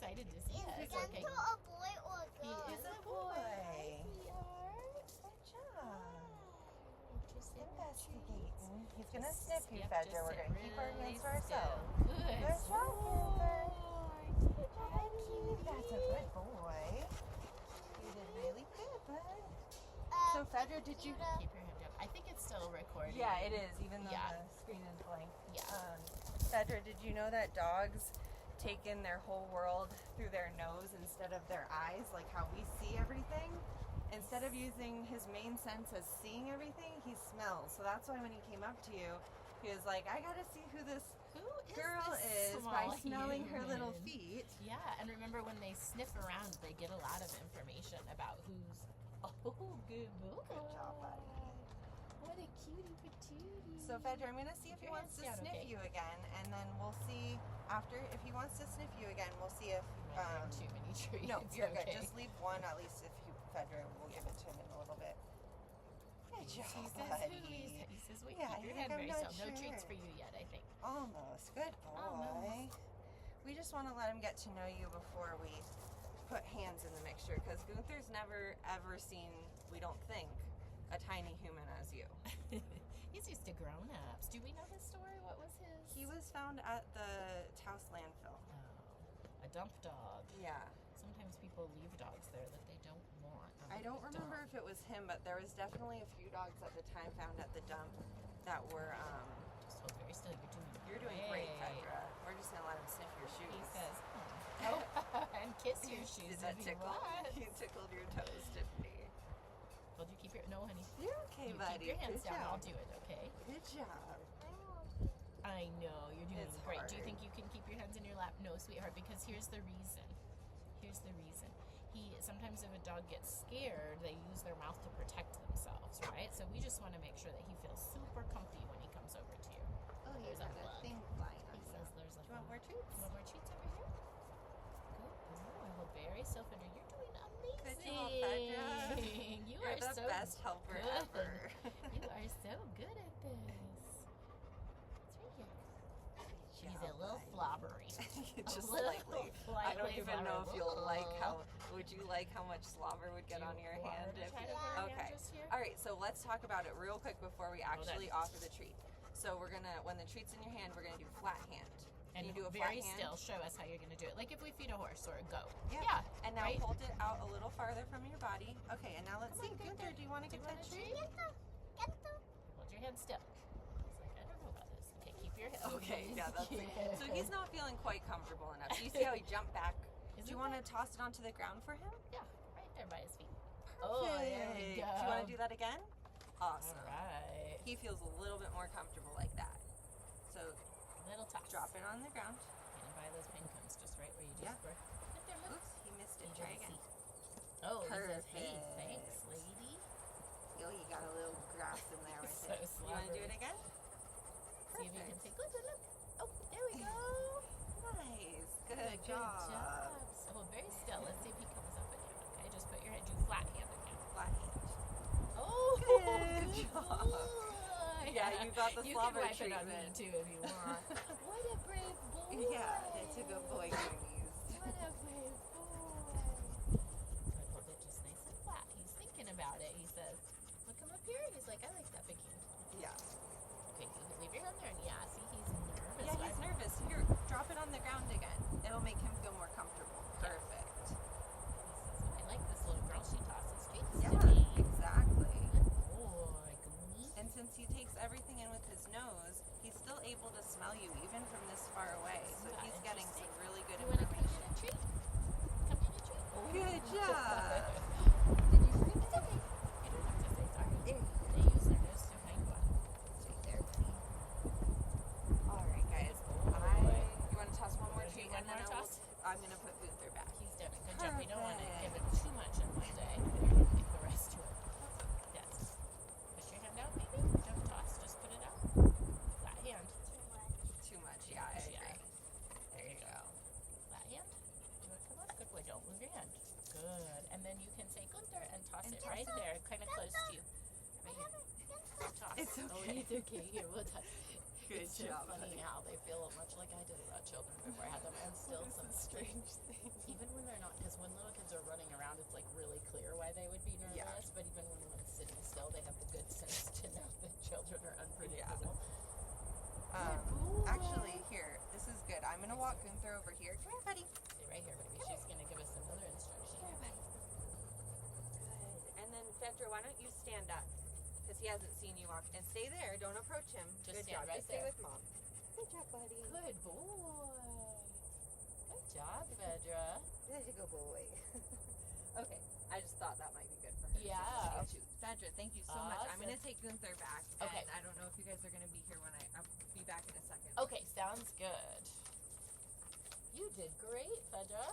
excited to see us. Is Okay. Gunther a boy or a He girl? is a boy. Good job. Just Investigating. He's going to Just- sniff you, yep, Fedra. just We're sit going to keep our really hands to ourselves. still. Good. Good job, Goonther. Hi, cutie. That's a good boy. You did really good, bud. So, Fedra, did you... Keep your hand up. I think it's still recording. Yeah, it is, even though Yeah. the screen is blank. Yeah. Fedra, did you know that dogs take in their whole world through their nose instead of their eyes, like how we see everything? Instead of using his main sense as seeing everything, he smells. So that's why when he came up to you, he was like, I gotta see who this Who is girl this is by small smelling her little human? feet. Yeah, and remember when they sniff around, they get a lot of information about who's. Oh, good boy. Good job, buddy. What a cutie patootie. So Fedra, I'm gonna see if he Your wants to hand's down, sniff okay? you again, and then we'll see after, if he wants to sniff you again, we'll see if, too many treats. no, you're okay. good. Just leave one at least if you, Fedra, we'll give it to him in a little bit. Good job, He says buddy. who? He says, wait, Yeah, keep your I hand think very I'm not still. No sure. treats for you yet, I think. Almost. Good boy. Almost. We just want to let him get to know you before we put hands in the mixture, because Goonther's never ever seen, we don't think, a tiny human as you. He's used to grown-ups. Do we know his story? What was his? He was found at the Taos landfill. Oh, a dump dog. Yeah. Sometimes people leave dogs there that they don't want. I don't remember if it was him, but there was definitely a few dogs at the time found at the dump that were, Just hold very still. you're doing great, Fedra. We're just going to let him sniff your shoes. He says, oh, and kiss your shoes. Did that if you tickle? want. You tickled your toes, Tiffany. Told you keep your no, honey. You're okay, You buddy. keep your hands Good down. I'll job. do it. Okay. Good job. I know you're doing It's great. Do you hard. think you can keep your hands in your lap? No, sweetheart. Because here's the reason. Here's the reason. Sometimes if a dog gets scared, they use their mouth to protect themselves, right? So we just want to make sure that he feels super comfy when he comes over to you. Oh, you There's a got a bug. thing flying on He you. says there's a Do you want more bug. treats? You want more treats over here? Good boy. Hold very still, Fender. You're doing amazing. Good job, Fedra. You You're are the so best helper good. ever. You are so good at this. It's right here. She's a little slobbery. Just A little slightly. I don't slightly even know if you'll slobbery. like how. Would you like how much slobber would get Do on you your want hand? her to If, try to put her hand okay. just here? All right. So let's talk about it real quick before we actually then. offer the treat. So we're gonna, when the treat's in your hand, we're gonna do flat hand. Can And you do a very flat hand? still, show us how you're going to do it. Like if we feed a horse or a goat. Yeah. And now right? hold it out a little farther from your body. Okay. And now let's Come see, on, Goonther, do you want to Do get you that want a treat? treat? Hold your hand still. He's like, I don't know about this. Okay, keep your head. Okay, yeah, that's good. So he's not feeling quite comfortable enough. Do you see how he jumped back? Do Isn't you want to that- toss it onto the ground for him? Yeah, right there by his feet. Oh, there we Perfect. go. Do you want to do that again? Awesome. All right. He feels a little bit more comfortable like that. So Little toss. drop it on the ground. And by those pin cones just right where you just Yeah. were. Right there, look. Oops, he missed it. He Try didn't again. see. Oh, he says, hey, Perfect. thanks, lady. Oh, you got a little grass in there with So it. You want to do it slobbery. again? See if you can Perfect. say, good, look. Oh, there we go. Nice. Good, Good job. job. So hold very still. Let's see if he comes up again. Okay, just put your hand, do flat hand again. Flat hand. Oh, Good good job. boy. Yeah, you got the You slobber can wipe it on me treatment. too if you want. What a brave boy. Yeah, it's a good boy, Goonies. What a brave boy. So I hold it just nice and flat. He's thinking about it. He says, look him up here. He's like, I like that big hand. Yeah. Okay, you can leave your hand there. And yeah, see, he's nervous. Yeah, he's nervous. Here, drop it on the ground again. It'll make him feel more comfortable. Perfect. He says, I like this little girl. She tosses treats Yeah, to me. exactly. Good boy, Goonie. And since he takes everything in with his nose, he's still able to smell you even from this far away. So Yeah, he's getting some interesting. really good You want to come information. get a treat? Come get a treat. Oh. Good job. Did you freak? It's okay. You don't have to say sorry. They use their nose to find one. It's right there, buddy. All right, guys. You want to toss one more Wanna do treat? one And then more toss? I'm going to put Goonther back. He's doing a good job. We don't want to give him Perfect. too much in one day. Give the rest to him. Yes. Push your hand out, maybe. Don't toss. Just put it out. Flat hand. Too much. Yeah, I agree. Yeah. There you go. Flat hand. Do it. Come on. Good boy. Don't move your hand. Good. And then you can say Goonther and toss it right there, kind of close to you. Right here. Toss. It's Oh, okay. it's okay. Here, we'll toss. Good it's so job, funny honey. how they feel much like I did about children before I had them, and still What is some this strange thing? even when they're not, because when little kids are running around, it's like really clear why they would be nervous. Yeah. But even when one's sitting still, they have the good sense to know that children are unpredictable. Actually, here, this is good. I'm gonna walk Gunther over here. Come here, buddy. Stay right here, baby. She's gonna give us another instruction. Here, buddy. Good. And then, Fedra, why don't you stand up? Because he hasn't seen you walk. And stay there. Don't approach him. Just Good stand job. right Just stay there. with Mom. Good job, buddy. Good boy. Good job, Fedra. There you go, boy. Okay. I just thought that might be good for her. Yeah. Fedra, thank you so much. I'm Awesome. going to take Gunther back. Okay. And I don't know if you guys are going to be here when I'll be back in a second. Okay, sounds good. You did great, Fedra.